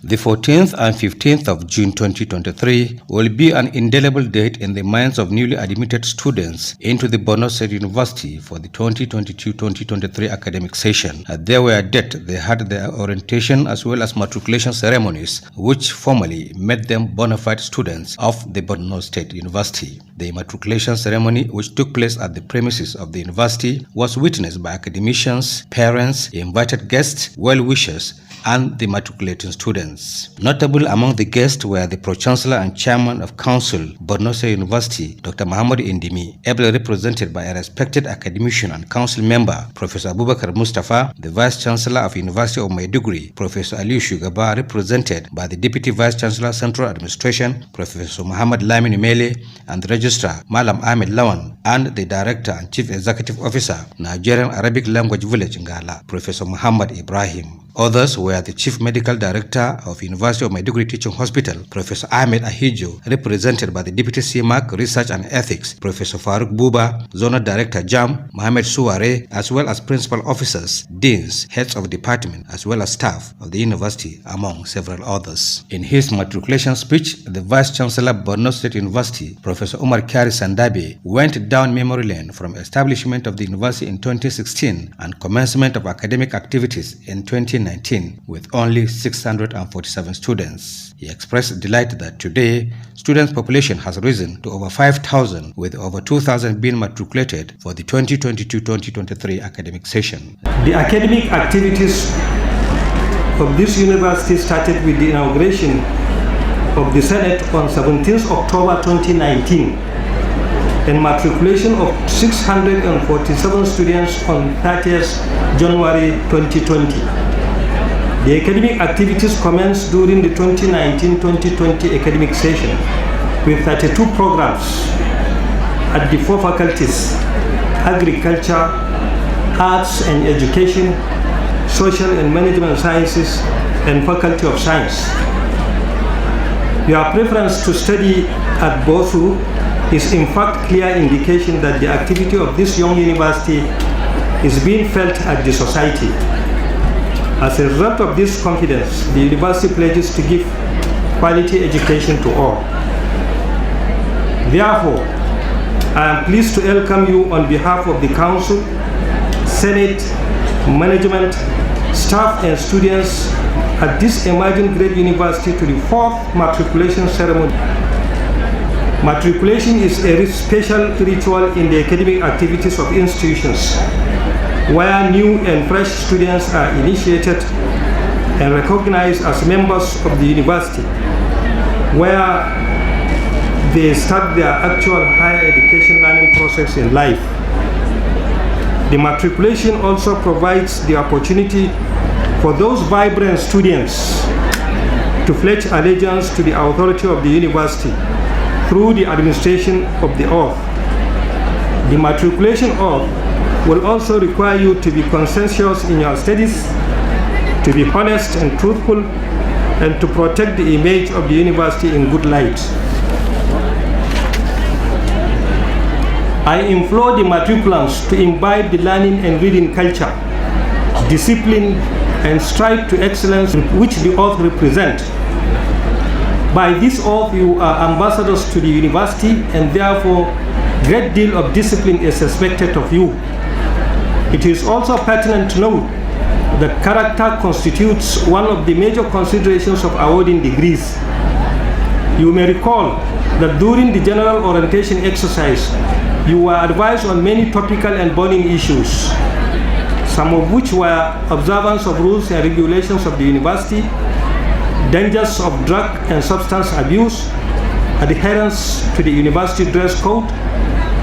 The 14th and 15th of June 2023 will be an indelible date in the minds of newly admitted students into the Borno State University for the 2022-2023 academic session. At their date, they had their orientation as well as matriculation ceremonies, which formally made them bona fide students of the Borno State University. The matriculation ceremony, which took place at the premises of the university, was witnessed by academicians, parents, invited guests, well-wishers, and the matriculating students. Notable among the guests were the Pro-Chancellor and Chairman of Council, Borno State University, Dr. Muhammad Indimi, ably represented by a respected academician and council member, Professor Abubakar Mustafa, the Vice-Chancellor of University of Maiduguri, Professor Aliyu Shugaba, represented by the Deputy Vice-Chancellor Central Administration, Professor Muhammad Lamin Mele, and the Registrar, Malam Ahmed Lawan, and the Director and Chief Executive Officer, Nigerian Arabic Language Village Ngala, Professor Muhammad Ibrahim. Others were the Chief Medical Director of University of Maiduguri Teaching Hospital, Professor Ahmed Ahijo, represented by the Deputy CMAC Research and Ethics, Professor Faruk Buba, Zonal Director JAM, Mohamed Suware, as well as principal officers, deans, heads of department, as well as staff of the university, among several others. In his matriculation speech, the Vice-Chancellor Borno State University, Professor Umar Kari Sandabe, went down memory lane from establishment of the university in 2016 and commencement of academic activities in 2019 with only 647 students. He expressed delight that today, students' population has risen to over 5,000 with over 2,000 being matriculated for the 2022-2023 academic session. The academic activities of this university started with the inauguration of the Senate on 17th October 2019 and matriculation of 647 students on 30th January 2020. The academic activities commenced during the 2019-2020 academic session with 32 programs at the 4 faculties: Agriculture, Arts and Education, Social and Management Sciences, and Faculty of Science. Your preference to study at BOSU is in fact clear indication that the activity of this young university is being felt at the society. As a result of this confidence, the university pledges to give quality education to all. Therefore, I am pleased to welcome you on behalf of the Council, Senate, Management, staff and students at this emerging great university to the 4th matriculation ceremony. Matriculation is a special ritual in the academic activities of institutions, where new and fresh students are initiated and recognized as members of the university, where they start their actual higher education learning process in life. The matriculation also provides the opportunity for those vibrant students to pledge allegiance to the authority of the university through the administration of the oath. The matriculation oath will also require you to be conscientious in your studies, to be honest and truthful, and to protect the image of the university in good light. I implore the matriculants to imbibe the learning and reading culture, discipline, and strive to excellence which the oath represents. By this oath, you are ambassadors to the university, and therefore, a great deal of discipline is expected of you. It is also pertinent to note that character constitutes one of the major considerations of awarding degrees. You may recall that during the general orientation exercise, you were advised on many topical and burning issues, some of which were observance of rules and regulations of the university, dangers of drug and substance abuse, adherence to the university dress code,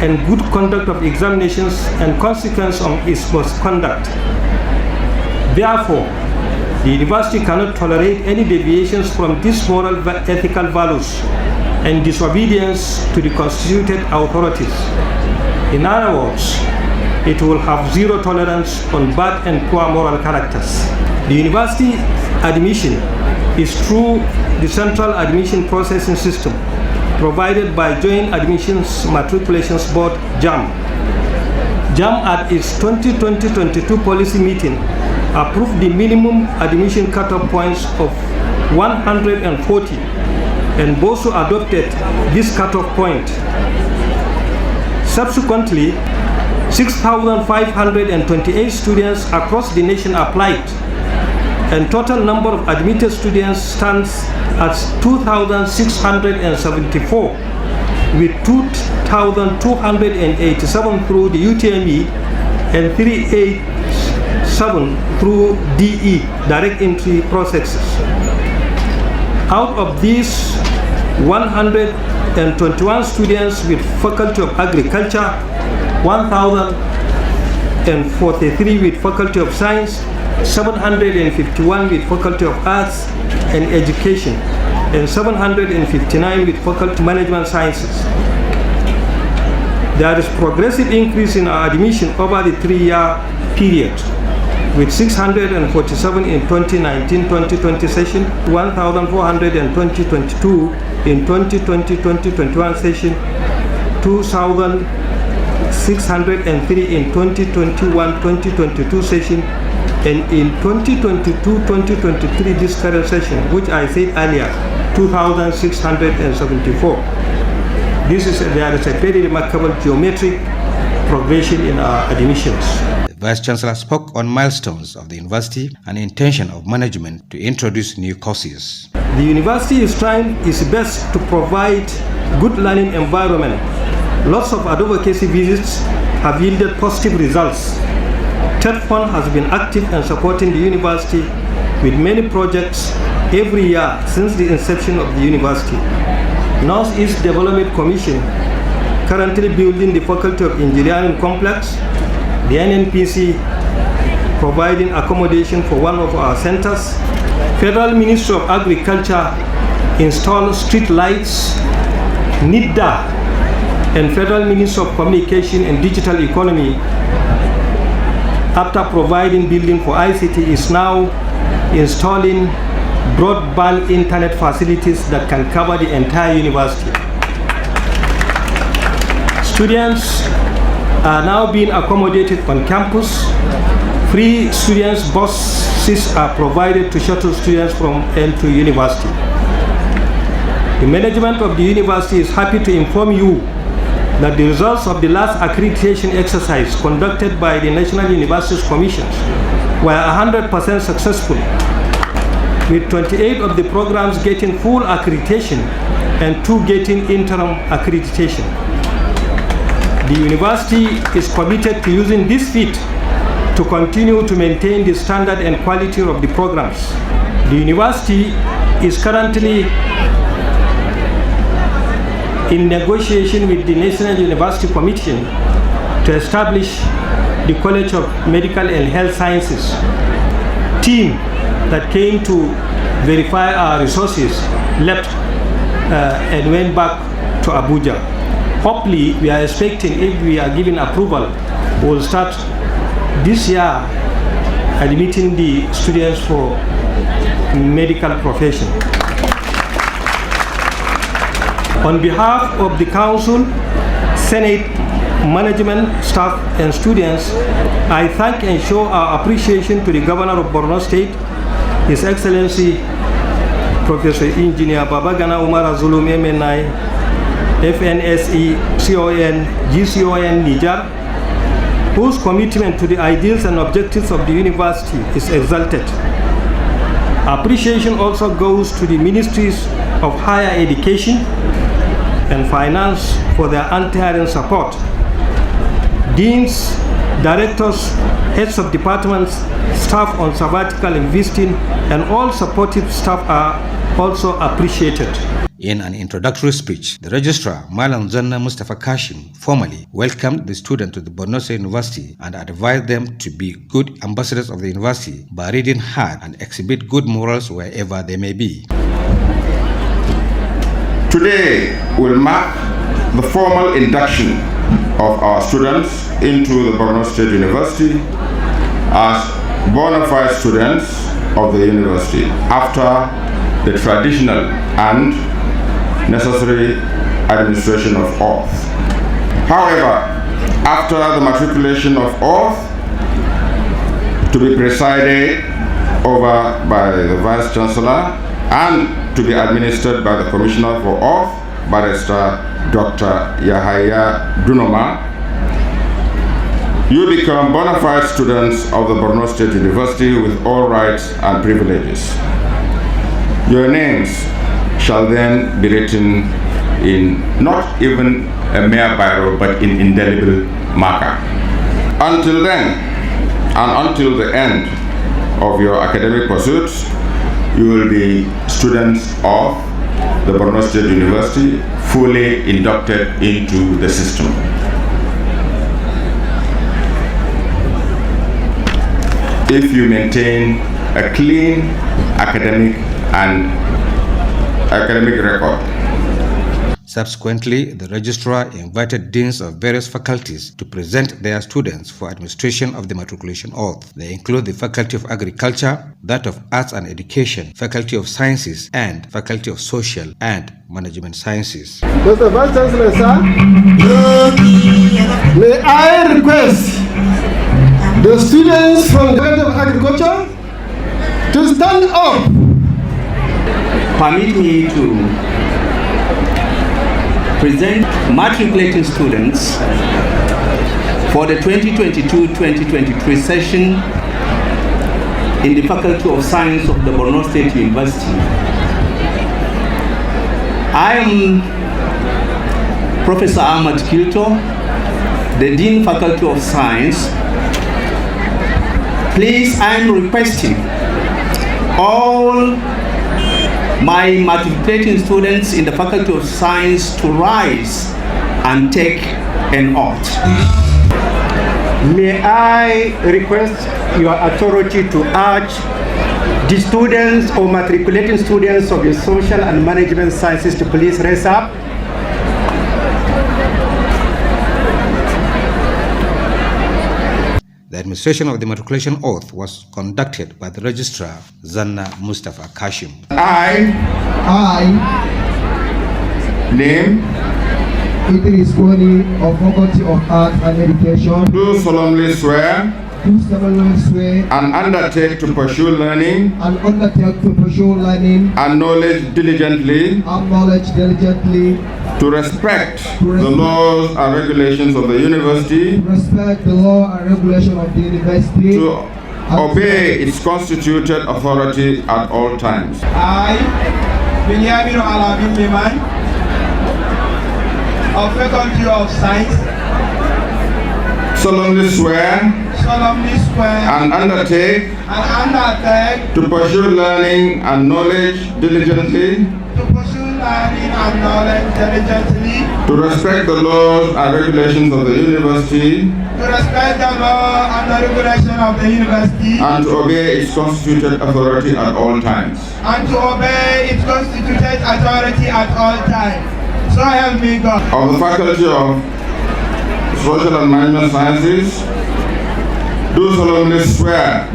and good conduct of examinations and consequence of its misconduct. Therefore, the university cannot tolerate any deviations from these moral ethical values and disobedience to the constituted authorities. In other words, it will have zero tolerance on bad and poor moral characters. The university admission is through the central admission processing system provided by Joint Admissions Matriculations Board, JAM. JAM at its 2020-22 policy meeting approved the minimum admission cutoff points of 140 and BOSU adopted this cutoff point. Subsequently, 6,528 students across the nation applied, and total number of admitted students stands at 2,674, with 2,287 through the UTME and 387 through DE, direct entry processes. Out of these, 121 students with Faculty of Agriculture, 1,043 with Faculty of Science, 751 with Faculty of Arts and Education, and 759 with Faculty of Management Sciences. There is progressive increase in our admission over the 3-year period, with 647 in 2019-2020 session, 1,422 in 2020-2021 session, 2,603 in 2021-2022 session, and in 2022-2023 this current session, which I said earlier, 2,674. There is a very remarkable geometric progression in our admissions. The Vice Chancellor spoke on milestones of the university and intention of management to introduce new courses. The university is trying its best to provide good learning environment. Lots of advocacy visits have yielded positive results. TED Fund has been active in supporting the university with many projects every year since the inception of the university. Northeast Development Commission currently building the Faculty of Engineering complex, the NNPC providing accommodation for one of our centers, Federal Ministry of Agriculture installed street lights, NIDA and Federal Ministry of Communication and Digital Economy, after providing building for ICT, is now installing broadband internet facilities that can cover the entire university. Students are now being accommodated on campus. Free students buses are provided to shuttle students from and to university. The management of the university is happy to inform you that the results of the last accreditation exercise conducted by the National Universities Commissions were 100% successful, with 28 of the programs getting full accreditation and 2 getting interim accreditation. The university is committed to using this feat to continue to maintain the standard and quality of the programs. The university is currently in negotiation with the National University Commission to establish the College of Medical and Health Sciences. Team that came to verify our resources left and went back to Abuja. Hopefully, we are expecting, if we are given approval, we will start this year admitting the students for medical profession. On behalf of the Council, Senate, management, staff, and students, I thank and show our appreciation to the Governor of Borno State, His Excellency Professor Engineer Babagana Umar Zulum MNI, FNSE, CON, GCON Niger, whose commitment to the ideals and objectives of the university is exalted. Appreciation also goes to the Ministries of Higher Education and Finance for their untiring support. Deans, directors, heads of departments, staff on sabbatical and visiting, and all supportive staff are also appreciated. In an introductory speech, the registrar, Malam Zanna Mustafa Kashim, formally welcomed the students to the Borno State University and advised them to be good ambassadors of the university by reading hard and exhibit good morals wherever they may be. Today will mark the formal induction of our students into the Borno State University as bona fide students of the university after the traditional and necessary administration of oath. However, after the matriculation of oath to be presided over by the Vice Chancellor and to be administered by the Commissioner for Oath, Barrister Dr. Yahaya Dunoma, you become bona fide students of the Borno State University with all rights and privileges. Your names shall then be written in not even a mere biro, but in indelible marker. Until then, and until the end of your academic pursuits, you will be students of the Borno State University, fully inducted into the system. If you maintain a clean academic record. Subsequently, the registrar invited deans of various faculties to present their students for administration of the matriculation oath. They include the Faculty of Agriculture, that of Arts and Education, Faculty of Sciences, and Faculty of Social and Management Sciences. Mr. Vice Chancellor, sir, may I request the students from the Faculty of Agriculture to stand up. Permit me to present matriculating students for the 2022-2023 session in the Faculty of Science of the Borno State University. I am Professor Ahmad Kilto, the Dean Faculty of Science. Please, I am requesting all my matriculating students in the Faculty of Science to rise and take an oath. May I request your authority to urge the students or matriculating students of the Social and Management Sciences to please raise up. The administration of the matriculation oath was conducted by the registrar, Zanna Mustafa Kashim. I name Idris Boni of Faculty of Arts and Education, do solemnly swear and undertake to pursue learning and knowledge diligently, to respect the laws and regulations of the university, to obey its constituted authority at all times. I, Benjamin Alabin Liman, of Faculty of Science, solemnly swear and undertake to pursue learning and knowledge diligently, to respect the laws and regulations of the university, and to obey its constituted authority at all times. So help me God. Of the Faculty of Social and Management Sciences, do solemnly swear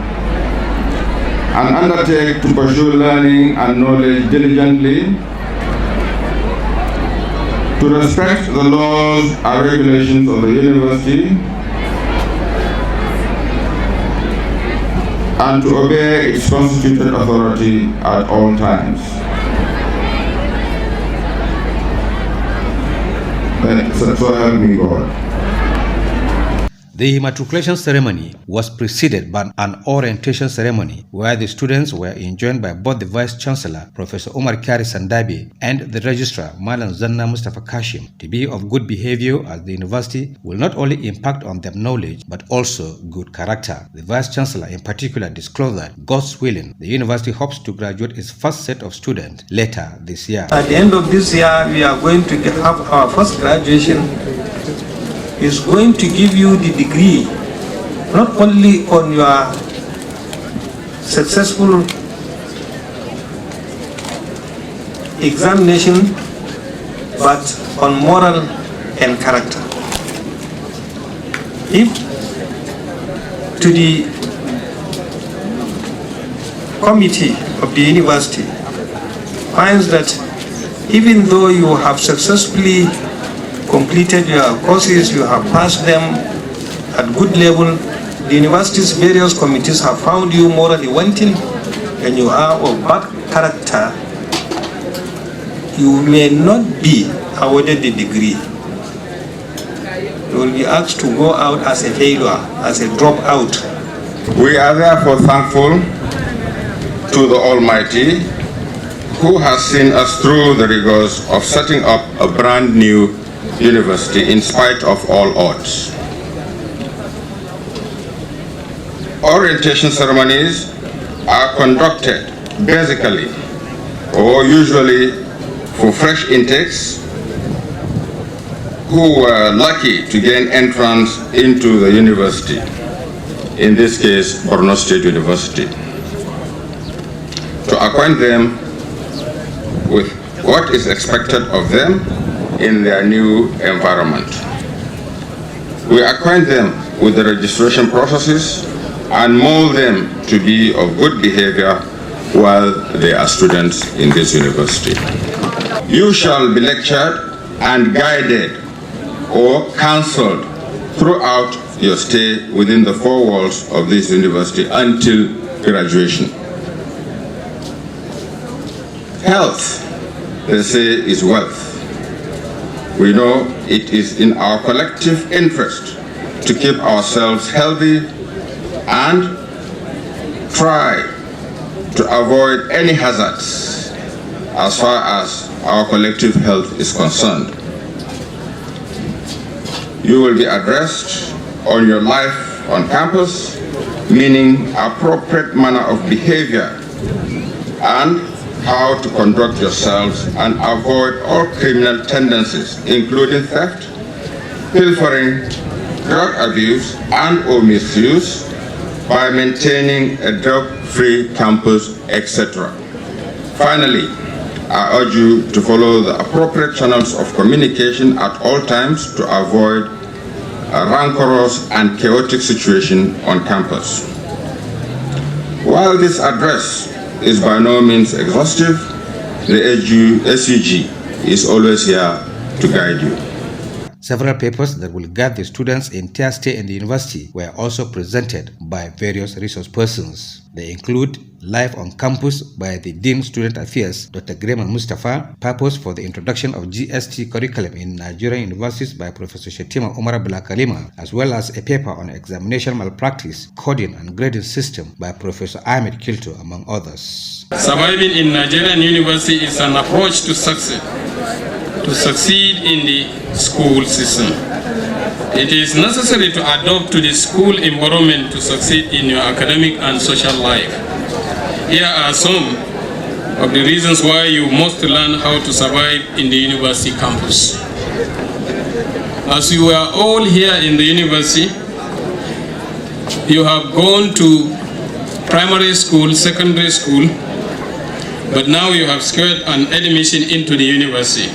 and undertake to pursue learning and knowledge diligently, to respect the laws and regulations of the university, and to obey its constituted authority at all times. So help me God. The matriculation ceremony was preceded by an orientation ceremony where the students were enjoined by both the Vice Chancellor, Professor Omar Kari Sandabe, and the Registrar, Malam Zanna Mustafa Kashim, to be of good behavior as the university will not only impact on their knowledge but also good character. The Vice Chancellor in particular disclosed that, God's willing, the university hopes to graduate its first set of students later this year. At the end of this year, we are going to have our first graduation. Is going to give you the degree not only on your successful examination but on moral and character. If to the committee of the university finds that even though you have successfully completed your courses, you have passed them at good level, the university's various committees have found you morally wanting and you are of bad character, you may not be awarded the degree. You will be asked to go out as a failure, as a dropout. We are therefore thankful to the Almighty who has seen us through the rigors of setting up a brand new university in spite of all odds. Orientation ceremonies are conducted basically or usually for fresh intakes who were lucky to gain entrance into the university, in this case Borno State University, to acquaint them with what is expected of them in their new environment. We acquaint them with the registration processes and mold them to be of good behavior while they are students in this university. You shall be lectured and guided or counseled throughout your stay within the four walls of this university until graduation. Health, they say, is wealth. We know it is in our collective interest to keep ourselves healthy and try to avoid any hazards as far as our collective health is concerned. You will be addressed on your life on campus, meaning appropriate manner of behavior and how to conduct yourselves and avoid all criminal tendencies, including theft, pilfering, drug abuse, and or misuse, by maintaining a drug-free campus, etc. Finally, I urge you to follow the appropriate channels of communication at all times to avoid a rancorous and chaotic situation on campus. While this address is by no means exhaustive, the SUG is always here to guide you. Several papers that will guide the students' entire stay in the university were also presented by various resource persons. They include Life on Campus by the Dean Student Affairs, Dr. Grayman Mustafa, Purpose for the Introduction of GST Curriculum in Nigerian Universities by Professor Shetima Umar Bulakalima, as well as a paper on examination malpractice, coding and grading system by Professor Ahmed Kilto, among others. Surviving in Nigerian university is an approach to succeed in the school system. It is necessary to adapt to the school environment to succeed in your academic and social life. Here are some of the reasons why you must learn how to survive in the university campus. As you are all here in the university, you have gone to primary school, secondary school, but now you have secured an admission into the university.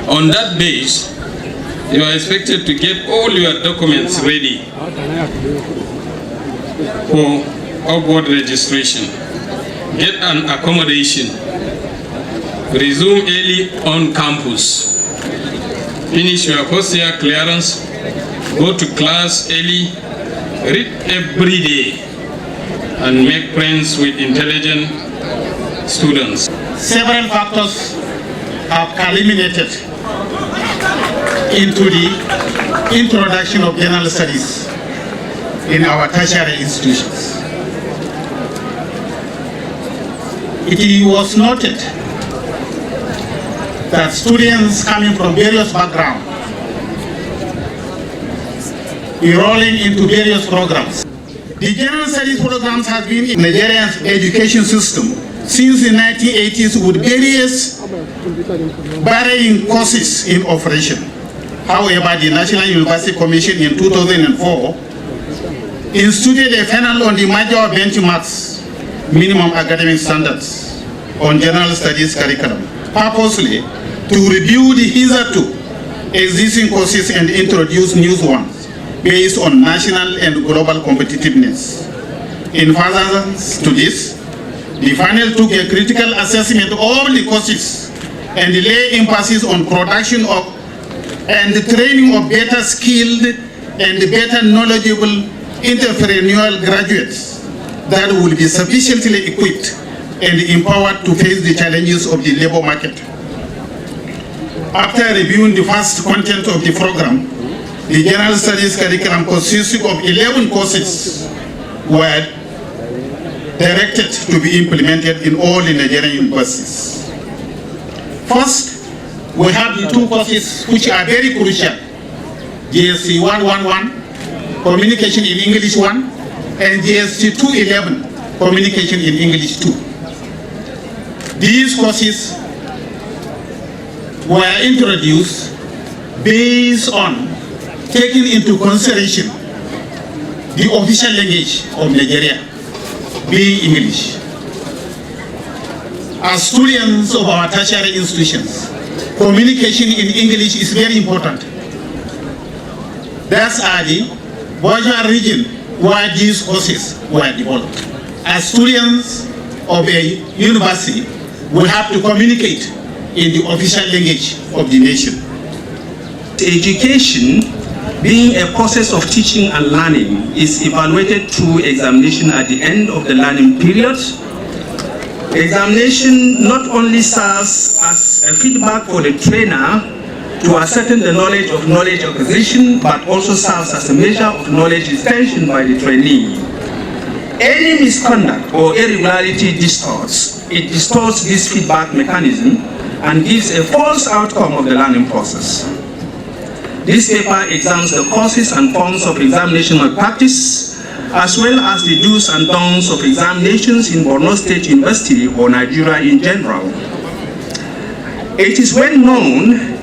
On that base, you are expected to get all your documents ready for upward registration, get an accommodation, resume early on campus, finish your first year clearance, go to class early, read every day, and make friends with intelligent students. Several factors have culminated into the introduction of general studies in our tertiary institutions. It was noted that students coming from various backgrounds enrolling into various programs. The general studies programs have been in Nigeria's education system since the 1980s with various varying courses in operation. However, the National University Commission in 2004 instituted a panel on the major benchmarks, minimum academic standards on general studies curriculum, purposely to review the hitherto existing courses and introduce new ones based on national and global competitiveness. In furtherance to this, the panel took a critical assessment of all the courses and lay emphasis on production of and the training of better skilled and better knowledgeable entrepreneurial graduates that will be sufficiently equipped and empowered to face the challenges of the labor market. After reviewing the first content of the program, the general studies curriculum consisting of 11 courses were directed to be implemented in all the Nigerian universities. First, we have the two courses which are very crucial, GSC 111, Communication in English 1, and GSC 211, Communication in English 2. These courses were introduced based on taking into consideration the official language of Nigeria, being English. As students of our tertiary institutions, communication in English is very important. That's the virtual region where these courses were developed. As students of a university, we have to communicate in the official language of the nation. Education, being a process of teaching and learning, is evaluated through examination at the end of the learning period. Examination not only serves as a feedback for the trainer to ascertain the knowledge acquisition, but also serves as a measure of knowledge retention by the trainee. Any misconduct or irregularity distorts this feedback mechanism and gives a false outcome of the learning process. This paper examines the causes and forms of examination malpractice, as well as the do's and don'ts of examinations in Borno State University or Nigeria in general. It is well known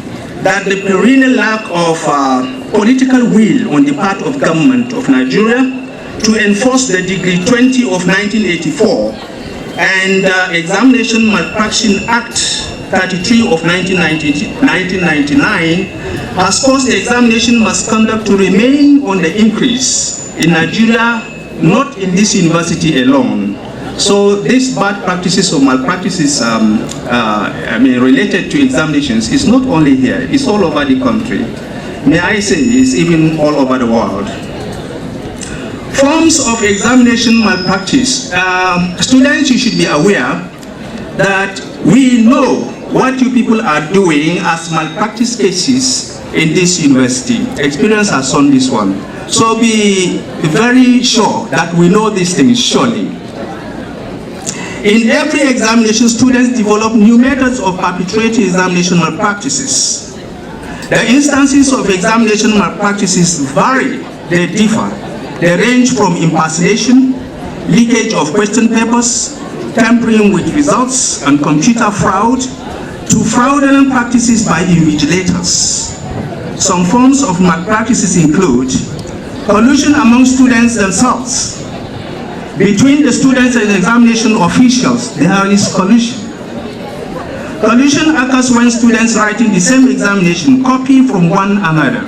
that the perennial lack of political will on the part of government of Nigeria to enforce the Degree 20 of 1984 and Examination Malpractice Act 33 of 1999 has caused the examination misconduct to remain on the increase in Nigeria, not in this university alone. So these bad practices or malpractices related to examinations is not only here, it's all over the country. May I say it's even all over the world. Forms of examination malpractice. Students, you should be aware that we know what you people are doing as malpractice cases in this university. Experience has shown this one. So be very sure that we know these things surely. In every examination, students develop new methods of perpetrating examination malpractices. The instances of examination malpractices vary, they differ. They range from impersonation, leakage of question papers, tampering with results, and computer fraud, to fraudulent practices by invigilators. Some forms of malpractices include collusion among students themselves. Between the students and examination officials, there is collusion. Collusion occurs when students writing the same examination copy from one another.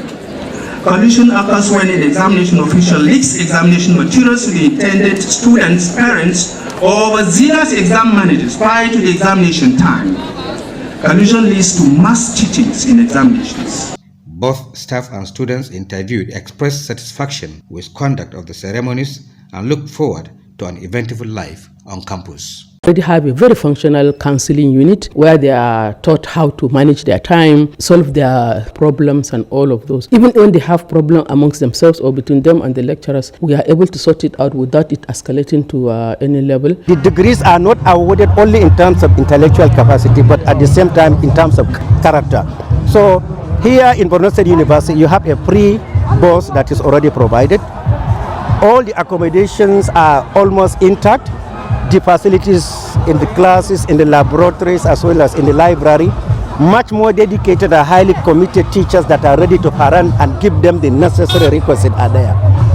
Collusion occurs when an examination official leaks examination materials to the intended students, parents, or overzealous exam managers prior to the examination time. Collusion leads to mass cheatings in examinations. Both staff and students interviewed expressed satisfaction with conduct of the ceremonies and look forward to an eventful life on campus. They have a very functional counseling unit where they are taught how to manage their time, solve their problems and all of those. Even when they have problems amongst themselves or between them and the lecturers, we are able to sort it out without it escalating to any level. The degrees are not awarded only in terms of intellectual capacity, but at the same time in terms of character. So here in Borno State University, you have a free bus that is already provided. All the accommodations are almost intact. The facilities in the classes, in the laboratories, as well as in the library, much more dedicated and highly committed teachers that are ready to harangue and give them the necessary requisites are there.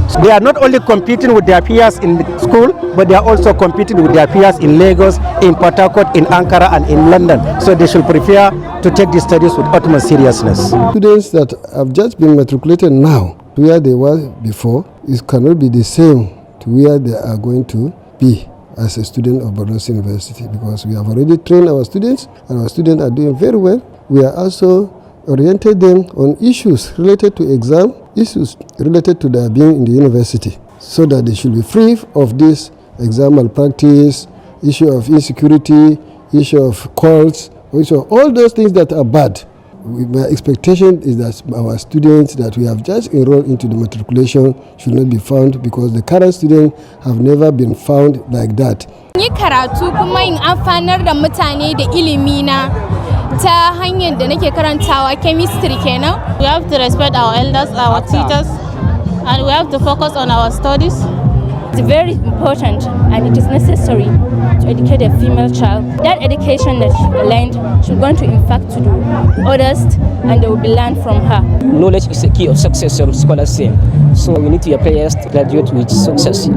So they are not only competing with their peers in the school, but they are also competing with their peers in Lagos, in Port Harcourt, in Ankara, and in London. So they should prepare to take these studies with utmost seriousness. Students that have just been matriculated now, to where they were before, it cannot be the same to where they are going to be as a student of Borno State University, because we have already trained our students and our students are doing very well. We are also oriented them on issues related to exam, issues related to their being in the university, so that they should be free of this exam malpractice, issue of insecurity, issue of calls, issue of all those things that are bad. My expectation is that our students that we have just enrolled into the matriculation should not be found, because the current students have never been found like that. Yi karatu kuma in amfanar da mutane da ilimi na ta hanyar da nake karantawa chemistry kenan. We have to respect our elders, our teachers, and we have to focus on our studies. It's very important and it is necessary to educate a female child. That education that she learned, she's going to impact to the others and they will be learned from her. Knowledge is the key of success, some scholars say. So we need to prepare us to graduate with success.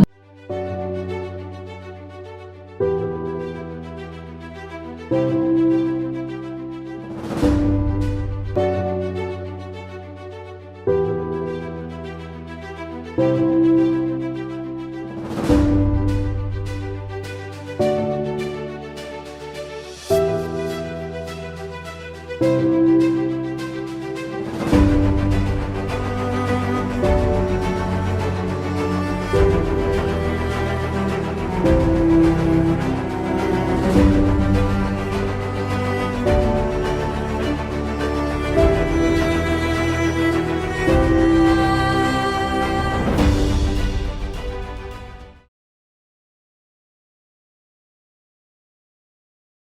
Thank you.